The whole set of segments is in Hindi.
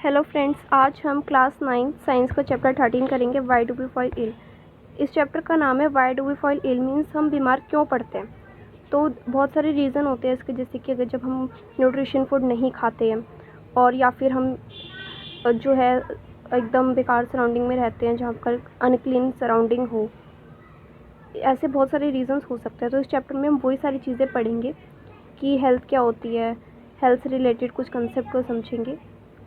हेलो फ्रेंड्स, आज हम क्लास 9 साइंस का चैप्टर 13 करेंगे why do we fall ill. इस चैप्टर का नाम है why do we fall ill means हम बीमार क्यों पड़ते हैं। तो बहुत सारे रीज़न होते हैं इसके, जैसे कि अगर जब हम न्यूट्रिशन फूड नहीं खाते हैं और या फिर हम जो है एकदम बेकार सराउंडिंग में रहते हैं जहाँ पर अनक्लीन सराउंडिंग हो, ऐसे बहुत सारे रीज़न्स हो सकते हैं। तो इस चैप्टर में हम वही सारी चीज़ें पढ़ेंगे कि हेल्थ क्या होती है, हेल्थ से रिलेटेड कुछ कंसेप्ट को समझेंगे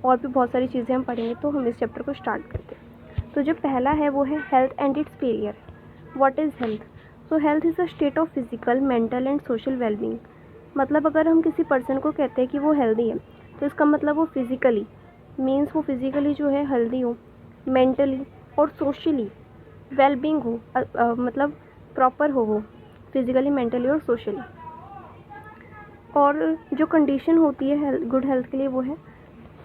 और भी बहुत सारी चीज़ें हम पढ़ेंगे। तो हम इस चैप्टर को स्टार्ट करते हैं। तो जो पहला है वो है health and it's failure. What is health? So health is a state of physical, mental and social wellbeing. मतलब अगर हम किसी पर्सन को कहते हैं कि वो हेल्दी है, तो इसका मतलब वो फिज़िकली मीन्स वो फिज़िकली जो है हेल्दी हो, मेंटली और सोशली वेलबींग हो, मतलब प्रॉपर हो वो फिज़िकली, मेंटली और सोशली। और जो कंडीशन होती है गुड हेल्थ के लिए वो है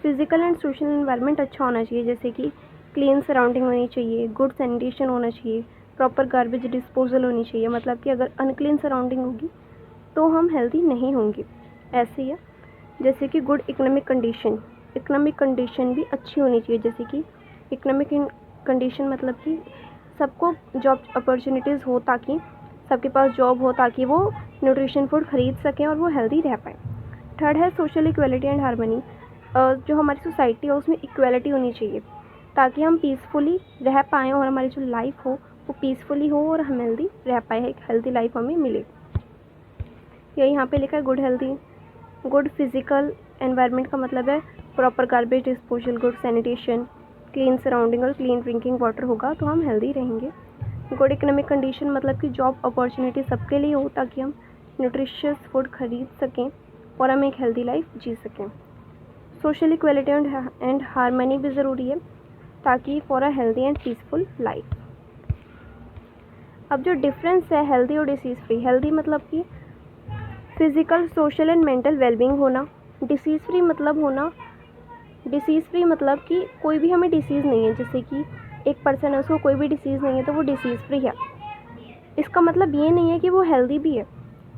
फिज़िकल एंड सोशल एनवायरनमेंट अच्छा होना चाहिए, जैसे कि क्लीन सराउंडिंग होनी चाहिए, गुड सैनिटेशन होना चाहिए, प्रॉपर गार्बेज डिस्पोजल होनी चाहिए। मतलब कि अगर अनक्लीन सराउंडिंग होगी तो हम हेल्दी नहीं होंगे। ऐसे ही है जैसे कि गुड इकोनॉमिक कंडीशन भी अच्छी होनी चाहिए, जैसे कि इकोनॉमिक कंडीशन मतलब कि सबको जॉब अपॉर्चुनिटीज़ हो, ताकि सबके पास जॉब हो, ताकि वो न्यूट्रिशन फूड खरीद सकें और वो हेल्दी रह पाएँ। थर्ड है सोशल इक्वलिटी एंड हार्मनी। जो हमारी सोसाइटी है उसमें इक्वलिटी होनी चाहिए, ताकि हम पीसफुली रह पाएँ और हमारी जो लाइफ हो वो पीसफुली हो और हम हेल्दी रह पाए, एक हेल्दी लाइफ हमें मिले। यही यहाँ पे लिखा है गुड फिजिकल एनवायरनमेंट का मतलब है proper garbage disposal, good sanitation, clean surrounding और क्लीन ड्रिंकिंग वाटर होगा तो हम हेल्दी रहेंगे। गुड इकोनॉमिक कंडीशन मतलब कि जॉब अपॉर्चुनिटी सबके लिए हो, ताकि हम न्यूट्रिशियस फूड खरीद सकें और हम एक हेल्दी लाइफ जी सकें। सोशल इक्वलिटी एंड हार्मनी भी ज़रूरी है, ताकि for a healthy and peaceful life. अब जो डिफरेंस है हेल्दी और डिसीज़ फ्री, हेल्दी मतलब कि physical, social and mental wellbeing होना, डिसीज़ फ्री मतलब कि कोई भी हमें डिसीज़ नहीं है, जैसे कि एक पर्सन है उसको कोई भी डिसीज़ नहीं है तो वो डिसीज़ फ्री है। इसका मतलब ये नहीं है कि वो हेल्दी भी है,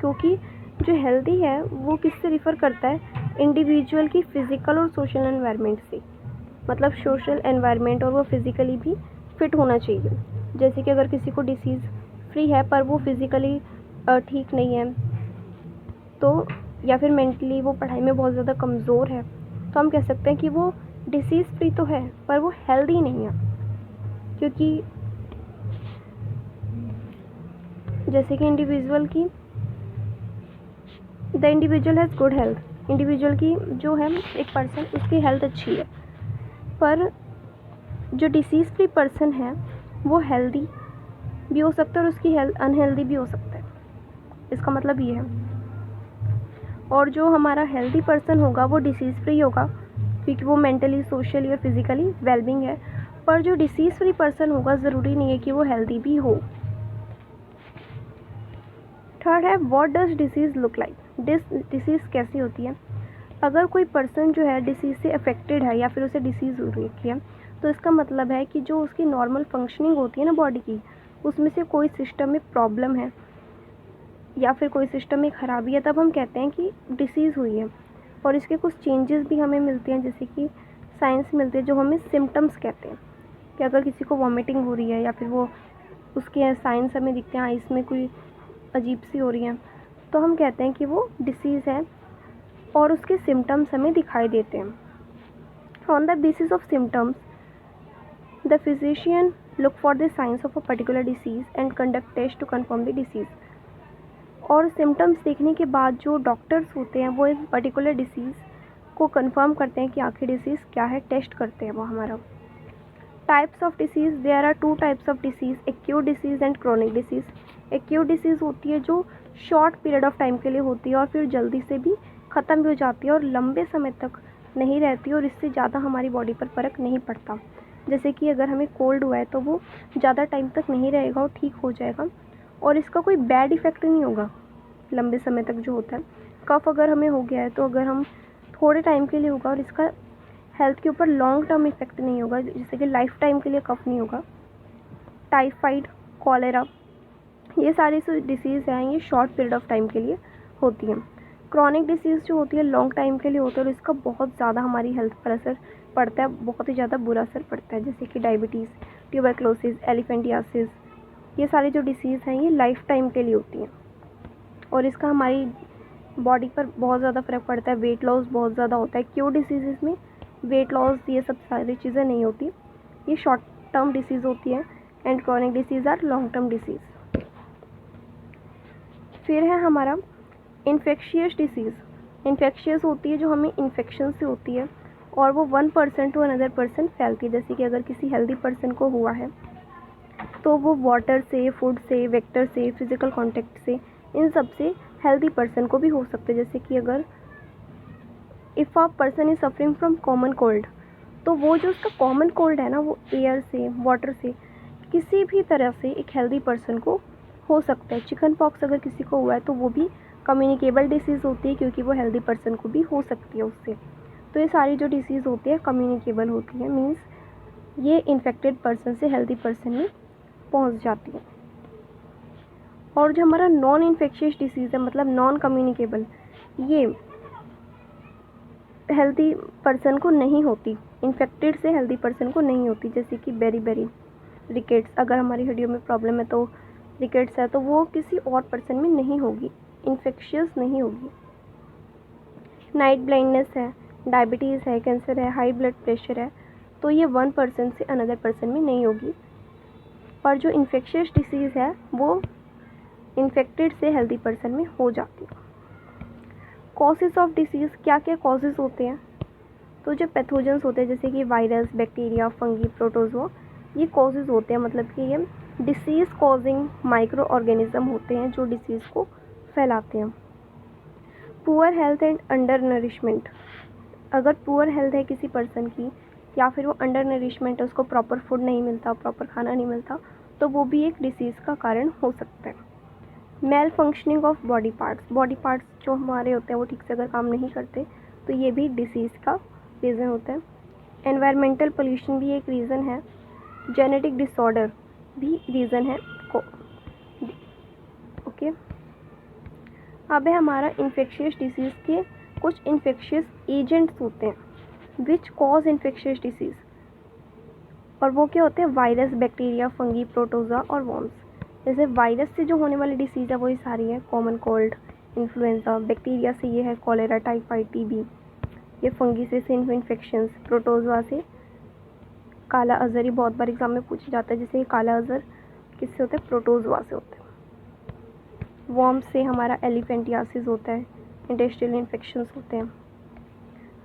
क्योंकि जो हेल्दी है वो किससे रिफ़र करता है, इंडिविजुअल की फ़िज़िकल और सोशल एनवायरनमेंट से। मतलब सोशल एनवायरनमेंट और वो फिज़िकली भी फिट होना चाहिए। जैसे कि अगर किसी को डिसीज़ फ्री है पर वो फिज़िकली ठीक नहीं है, तो या फिर मेंटली वो पढ़ाई में बहुत ज़्यादा कमज़ोर है, तो हम कह सकते हैं कि वो डिसीज़ फ्री तो है पर वो हेल्दी नहीं है। क्योंकि जैसे कि the individual has good health, individual की जो है एक पर्सन उसकी हेल्थ अच्छी है, पर जो डिसीज़ फ्री पर्सन है वो हेल्दी भी हो सकता है और उसकी हेल्थ अनहेल्दी भी हो सकता है। इसका मतलब ये है। और जो हमारा हेल्दी पर्सन होगा वो डिसीज़ फ्री होगा, क्योंकि वो मेंटली, सोशली और फिज़िकली वेलबींग है। पर जो डिसीज़ फ्री पर्सन होगा ज़रूरी नहीं है कि वो हेल्दी भी हो। थर्ड है what does disease look like. Disease कैसी होती है? अगर कोई पर्सन जो है डिसीज़ से अफेक्टेड है या फिर उसे डिसीज़ हो रखी है, तो इसका मतलब है कि जो उसकी नॉर्मल फंक्शनिंग होती है ना बॉडी की, उसमें से कोई सिस्टम में प्रॉब्लम है या फिर कोई सिस्टम में खराबी है, तब हम कहते हैं कि डिसीज़ हुई है। और इसके कुछ चेंजेस भी हमें मिलते हैं, जैसे कि साइंस मिलते हैं जो हमें सिम्टम्स कहते हैं। कि अगर किसी को वॉमिटिंग हो रही है या फिर वो उसके साइंस हमें दिखते हैं, इसमें कोई अजीब सी हो रही है, तो हम कहते हैं कि वो डिसीज़ है और उसके सिम्टम्स हमें दिखाई देते हैं। On the basis of symptoms the physician look for the science of a particular disease and conduct test to confirm the disease. और सिम्टम्स देखने के बाद जो डॉक्टर्स होते हैं वो एक पर्टिकुलर डिसीज़ को कंफर्म करते हैं कि आखिर डिसीज़ क्या है, टेस्ट करते हैं वो हमारा। Types of disease, there are 2 types of disease, acute disease and chronic disease. Acute disease होती है जो शॉर्ट पीरियड ऑफ टाइम के लिए होती है और फिर जल्दी से भी ख़त्म भी हो जाती है और लंबे समय तक नहीं रहती और इससे ज़्यादा हमारी बॉडी पर फ़र्क नहीं पड़ता। जैसे कि अगर हमें कोल्ड हुआ है तो वो ज़्यादा टाइम तक नहीं रहेगा और ठीक हो जाएगा और इसका कोई बैड इफ़ेक्ट नहीं होगा लंबे समय तक जो होता है। कफ़ अगर हमें हो गया है तो अगर हम थोड़े टाइम के लिए होगा और इसका हेल्थ के ऊपर लॉन्ग टर्म इफ़ेक्ट नहीं होगा, जैसे कि लाइफ टाइम के लिए कफ़ नहीं होगा। टाइफाइड, कॉलेरा, ये सारी जो डिसीज़ हैं ये शॉर्ट पीरियड ऑफ टाइम के लिए होती हैं। क्रॉनिक डिसीज़ जो होती है लॉन्ग टाइम के लिए होता है और इसका बहुत ज़्यादा हमारी हेल्थ पर असर पड़ता है, बहुत ही ज़्यादा बुरा असर पड़ता है, जैसे कि डायबिटीज़, ट्यूबरक्लोसिस, एलिफेंटियासिस। ये सारी जो डिसीज़ हैं ये लाइफ टाइम के लिए होती हैं और इसका हमारी बॉडी पर बहुत ज़्यादा फ़र्क पड़ता है। वेट लॉस बहुत ज़्यादा होता है। क्यों डिसीज़ में वेट लॉस ये सब सारी चीज़ें नहीं होती, ये शॉर्ट टर्म डिसीज़ होती है and chronic disease are long term disease. फिर है हमारा इन्फेक्शियस डिसीज़। इन्फेक्शियस होती है जो हमें इन्फेक्शन से होती है और वो 1% टू अनदर पर्सन फैलती है। जैसे कि अगर किसी हेल्दी पर्सन को हुआ है तो वो वाटर से, फूड से, वेक्टर से, फिज़िकल कांटेक्ट से, इन सब से हेल्दी पर्सन को भी हो सकते हैं। जैसे कि अगर if a person is suffering from common cold, तो वो जो उसका कॉमन कोल्ड है ना वो एयर से, वाटर से, किसी भी तरह से एक हेल्दी पर्सन को हो सकता है। चिकन पॉक्स अगर किसी को हुआ है तो वो भी कम्युनिकेबल डिसीज़ होती है क्योंकि वो हेल्दी पर्सन को भी हो सकती है उससे। तो ये सारी जो डिसीज़ होती है कम्युनिकेबल होती है, मीन्स ये इन्फेक्टेड पर्सन से हेल्दी पर्सन में पहुंच जाती है। और जो हमारा नॉन इन्फेक्शियस डिसीज़ है, मतलब नॉन कम्युनिकेबल, ये हेल्दी पर्सन को नहीं होती, इन्फेक्टेड से हेल्दी पर्सन को नहीं होती। जैसे कि बेरी रिकेट्स, अगर हमारी हड्डियों में प्रॉब्लम है तो रिकेट्स है तो वो किसी और पर्सन में नहीं होगी, इन्फेक्शियस नहीं होगी। नाइट ब्लाइंडनेस है, डायबिटीज़ है, कैंसर है, हाई ब्लड प्रेशर है, तो ये 1 पर्सन से अनदर पर्सन में नहीं होगी। पर जो इन्फेक्शियस डिसीज़ है वो इन्फेक्टेड से हेल्दी पर्सन में हो जाती है। कॉजेज़ ऑफ डिसीज़, क्या क्या कॉजेज़ होते हैं? तो जो पैथोजेंस होते हैं जैसे कि वायरस, बैक्टीरिया, फंगी, प्रोटोजोआ, ये कॉजेज़ होते हैं, मतलब कि ये डिसीज़ कॉजिंग माइक्रो ऑर्गेनिज्म होते हैं जो डिसीज़ को फैलाते हैं। Poor health and under nourishment, अगर पुअर हेल्थ है किसी पर्सन की या फिर वो अंडर नरिशमेंट है, उसको प्रॉपर फूड नहीं मिलता, प्रॉपर खाना नहीं मिलता, तो वो भी एक डिसीज़ का कारण हो सकता है। Male functioning of body parts जो हमारे होते हैं वो ठीक से अगर काम नहीं करते तो ये भी डिसीज़ का रीज़न होता है। एनवायरमेंटल पोल्यूशन भी एक रीज़न है। जेनेटिक डिसऑर्डर भी रीज़न है। ओके, अब है हमारा इन्फेक्शियस डिसीज़ के कुछ इन्फेक्शियस एजेंट्स होते हैं विच कॉज इन्फेक्शियस डिसीज़, और वो क्या होते हैं? वायरस, बैक्टीरिया, फंगी, प्रोटोज़ोआ और वॉर्म्स। जैसे वायरस से जो होने वाली डिसीज़ है वही सारी है, कॉमन कोल्ड, इन्फ्लुएंजा। बैक्टीरिया से ये है कॉलेरा, टाइफाइड, टीबी। ये फंगी से सिंफ इन्फेक्शंस। प्रोटोज़ोआ से काला अज़र, ये बहुत बार एग्जाम में पूछा जाता है। जैसे ये काला अज़र किससे होता है? प्रोटोज़ोआ से होता है। वॉर्म्स से हमारा एलिफेंटियासिस होता है, इंटेस्टाइनल इन्फेक्शंस होते हैं।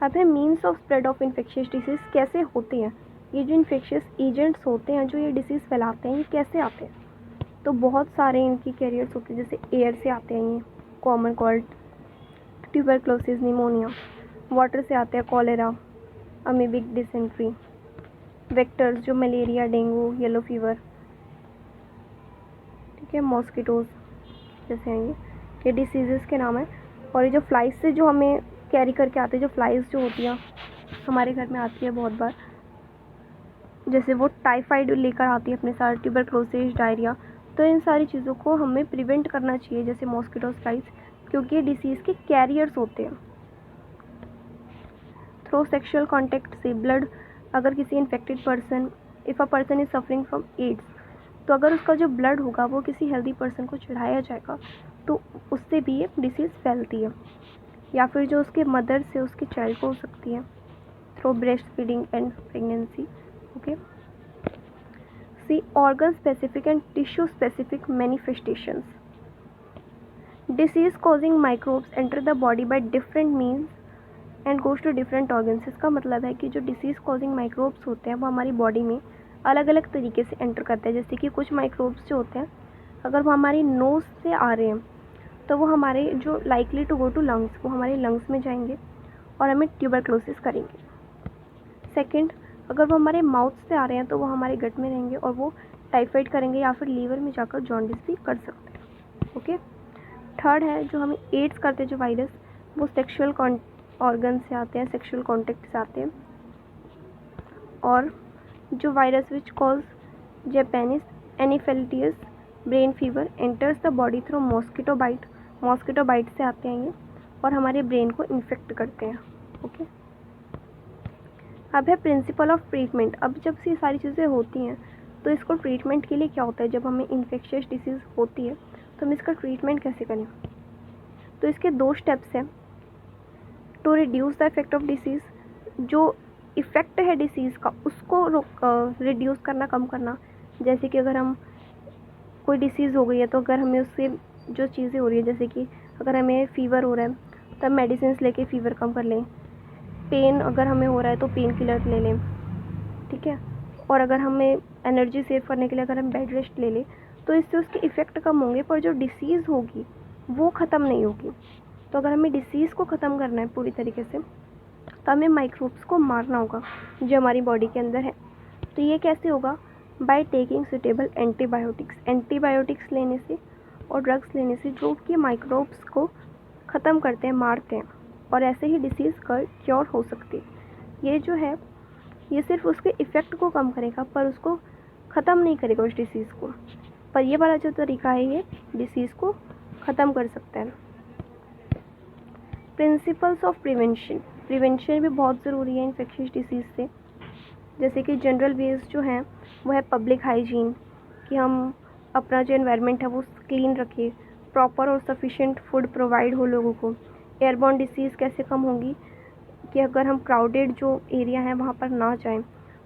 अब है means of spread of infectious disease, कैसे होते हैं ये जो इन्फेक्शियस एजेंट्स होते हैं जो ये डिसीज़ फैलाते हैं, ये कैसे आते हैं? तो बहुत सारे इनकी कैरियर्स होते हैं। जैसे एयर से आते हैं ये common cold, tuberculosis, pneumonia. Water से आते हैं कॉलेरा, अमीबिक डिसेंट्री। वेक्टर्स जो मलेरिया, डेंगू, येलो फीवर, ठीक है, मॉस्किटोज़ जैसे हैं ये डिसीज़ेस के नाम है। और ये जो फ्लाइज से जो हमें कैरी करके आते हैं, जो फ्लाइज जो होती हैं हमारे घर में आती है बहुत बार, जैसे वो टाइफाइड लेकर आती है अपने साथ, ट्यूबरक्लोसिस, डायरिया, तो इन सारी चीज़ों को हमें प्रिवेंट करना चाहिए, जैसे मॉस्किटो, फ्लाइज, क्योंकि ये डिसीज़ के कैरियर्स होते हैं। थ्रू सेक्शुअल कॉन्टैक्ट से ब्लड, अगर किसी infected person, if a person is suffering from AIDS, तो अगर उसका जो ब्लड होगा वो किसी हेल्दी पर्सन को चढ़ाया जाएगा तो उससे भी ये डिसीज़ फैलती है। या फिर जो उसके मदर से उसके चाइल्ड को हो सकती है through breast feeding and pregnancy. Okay, see organ specific and tissue specific manifestations. Disease causing microbes enter the body by different means and goes to different organs. इसका मतलब है कि जो डिसीज़ कॉजिंग माइक्रोब्स होते हैं वो हमारी बॉडी में अलग अलग तरीके से एंटर करते हैं। जैसे कि कुछ माइक्रोब्स जो होते हैं अगर वो हमारी नोज़ से आ रहे हैं तो वो हमारे जो likely to go to lungs, वो हमारे लंग्स में जाएंगे और हमें ट्यूबरक्लोसिस करेंगे। सेकंड, अगर वो हमारे माउथ से आ रहे हैं तो वो हमारे गट में रहेंगे और वो टाइफाइड करेंगे या फिर लीवर में जाकर जॉन्डिस भी कर सकते हैं। ओके, थर्ड है जो हमें एड्स करते हैं जो वायरस, वो सेक्सुअल ऑर्गन से आते हैं, सेक्सुअल कॉन्टेक्ट से आते हैं। और जो virus which cause Japanese encephalitis brain fever enters the body through mosquito bite से आते हैं ये। और हमारे ब्रेन को इन्फेक्ट करते हैं। ओके, अब है प्रिंसिपल ऑफ ट्रीटमेंट। अब जब से ये सारी चीज़ें होती हैं तो इसको ट्रीटमेंट के लिए क्या होता है, जब हमें इन्फेक्शियस डिसीज़ होती है तो हम इसका ट्रीटमेंट कैसे करें। तो इसके 2 स्टेप्स हैं। To reduce the effect of disease, जो इफ़ेक्ट है डिसीज़ का उसको रिड्यूस करना, कम करना। जैसे कि अगर हम कोई डिसीज़ हो गई है तो अगर हमें उससे जो चीज़ें हो रही है, जैसे कि अगर हमें फ़ीवर हो रहा है तब मेडिसिन लेके फ़ीवर कम कर लें। पेन अगर हमें हो रहा है तो पेन किलर ले लें, ठीक है। और अगर हमें एनर्जी सेव करने के लिए अगर हम बेड रेस्ट ले लें तो इससे उसके इफ़ेक्ट कम होंगे, पर जो डिसीज़ होगी वो ख़त्म नहीं होगी। तो अगर हमें डिसीज़ को ख़त्म करना है पूरी तरीके से तो हमें माइक्रोब्स को मारना होगा जो हमारी बॉडी के अंदर है। तो ये कैसे होगा, by taking suitable antibiotics. Antibiotics लेने से और ड्रग्स लेने से जो कि माइक्रोब्स को ख़त्म करते हैं, मारते हैं, और ऐसे ही डिसीज़ का क्योर हो सकती है। ये जो है ये सिर्फ उसके इफ़ेक्ट को कम करेगा पर उसको ख़त्म नहीं करेगा उस डिसीज़ को। पर ये वाला जो तरीका है ये डिसीज़ को ख़त्म कर सकता है। Principles of prevention. प्रिवेंशन भी बहुत ज़रूरी है इन्फेक्शियस डिसीज़ से। जैसे कि जनरल वेज जो हैं वो है पब्लिक हाइजीन, कि हम अपना जो एनवायरनमेंट है वो क्लीन रखें, प्रॉपर और सफिशिएंट फूड प्रोवाइड हो लोगों को। एयरबॉर्न डिसीज़ कैसे कम होगी, कि अगर हम क्राउडेड जो एरिया है वहाँ पर ना जाएं।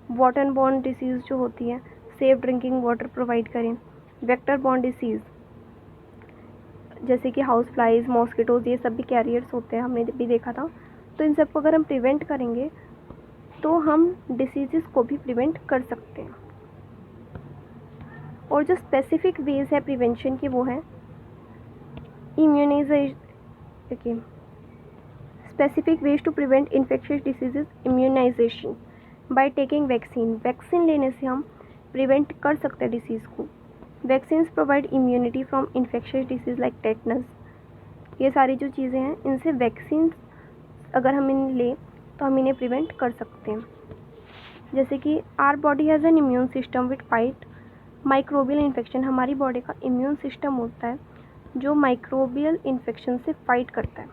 वाटर बॉर्न डिसीज़ जो होती है, सेफ ड्रिंकिंग वाटर प्रोवाइड करें। वेक्टर बॉर्न डिसीज़ जैसे कि हाउस फ्लाइज, मॉस्किटोज़, ये सब भी कैरियर्स होते हैं, हमने भी देखा था। तो इन सबको अगर हम प्रिवेंट करेंगे तो हम डिसीज़ को भी प्रिवेंट कर सकते हैं। और जो स्पेसिफिक वेज है प्रिवेंशन की वो है immunisation. Specific ways to prevent infectious diseases, immunisation by taking vaccine. Vaccine लेने से हम प्रिवेंट कर सकते हैं डिसीज़ को। Vaccines provide immunity from infectious disease like tetanus. ये सारी जो चीज़ें हैं इनसे वैक्सीन अगर हम इन लें तो हम इन्हें प्रिवेंट कर सकते हैं। जैसे कि our body has an immune system with fight microbial infection. हमारी बॉडी का इम्यून सिस्टम होता है जो माइक्रोबियल इन्फेक्शन से फाइट करता है।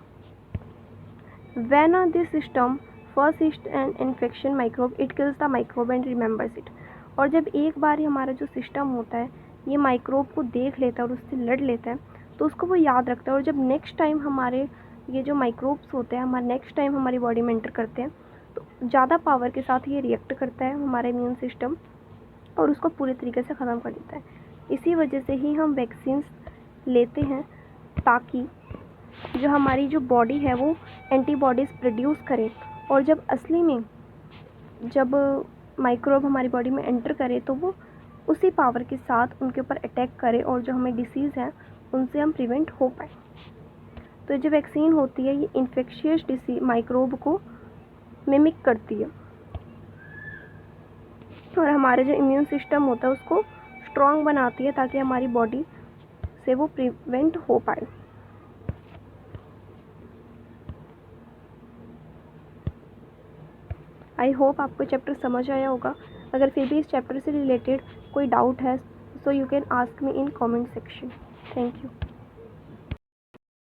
When this system first an infection microbe it kills the microbe and remembers it. और जब एक बार ही हमारा जो सिस्टम होता है ये माइक्रोब को देख लेता है और उससे लड़ लेता है तो उसको वो याद रखता है। और जब नेक्स्ट टाइम हमारे ये जो माइक्रोब्स होते हैं हमारे नेक्स्ट टाइम हमारी बॉडी में एंटर करते हैं तो ज़्यादा पावर के साथ ये रिएक्ट करता है हमारा इम्यून सिस्टम और उसको पूरी तरीके से ख़त्म कर देता है। इसी वजह से ही हम वैक्सीन्स लेते हैं ताकि जो हमारी जो बॉडी है वो एंटीबॉडीज़ प्रोड्यूस करे। और जब असली में जब माइक्रोब हमारी बॉडी में एंटर करे तो वो उसी पावर के साथ उनके ऊपर अटैक करे और जो हमें डिसीज़ है उनसे हम प्रिवेंट हो पाए। तो जो वैक्सीन होती है ये इन्फेक्शियस डिसीज माइक्रोब को मिमिक करती है और हमारे जो इम्यून सिस्टम होता है उसको स्ट्रॉन्ग बनाती है ताकि हमारी बॉडी से वो प्रिवेंट हो पाए। आई होप आपको चैप्टर समझ आया होगा। अगर फिर भी इस चैप्टर से रिलेटेड कोई डाउट है so you can ask me in comment section. Thank you.